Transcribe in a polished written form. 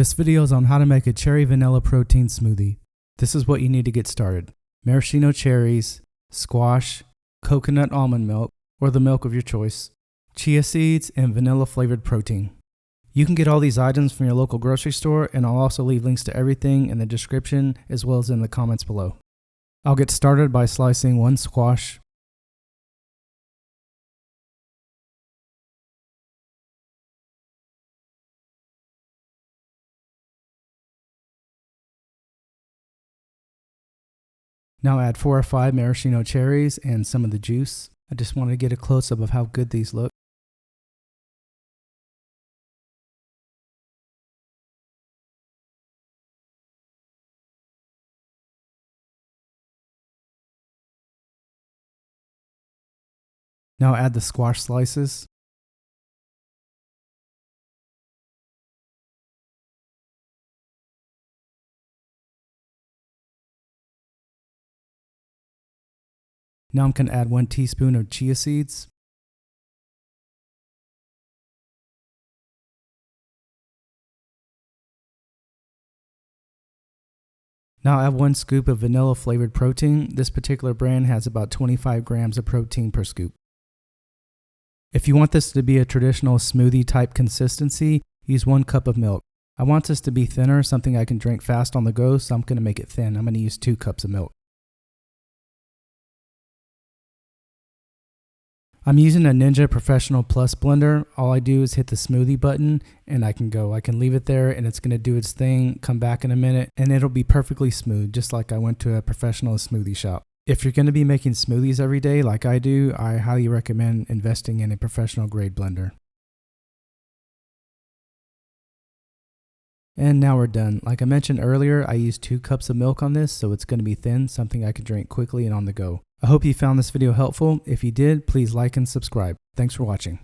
This video is on how to make a cherry vanilla protein smoothie. This is what you need to get started. Maraschino cherries, squash, coconut almond milk, or the milk of your choice, chia seeds, and vanilla flavored protein. You can get all these items from your local grocery store, and I'll also leave links to everything in the description as well as in the comments below. I'll get started by slicing one squash. Now add 4 or 5 maraschino cherries and some of the juice. I just wanted to get a close-up of how good these look. Now add the squash slices. Now I'm going to add 1 teaspoon of chia seeds. Now I have 1 scoop of vanilla flavored protein. This particular brand has about 25 grams of protein per scoop. If you want this to be a traditional smoothie type consistency, use 1 cup of milk. I want this to be thinner, something I can drink fast on the go, so I'm going to make it thin. I'm going to use 2 cups of milk. I'm using a Ninja Professional Plus blender. All I do is hit the smoothie button and I can go. I can leave it there and it's going to do its thing, come back in a minute, and it'll be perfectly smooth, just like I went to a professional smoothie shop. If you're going to be making smoothies every day like I do, I highly recommend investing in a professional grade blender. And now we're done. Like I mentioned earlier, I used 2 cups of milk on this, so it's going to be thin, something I can drink quickly and on the go. I hope you found this video helpful. If you did, please like and subscribe. Thanks for watching.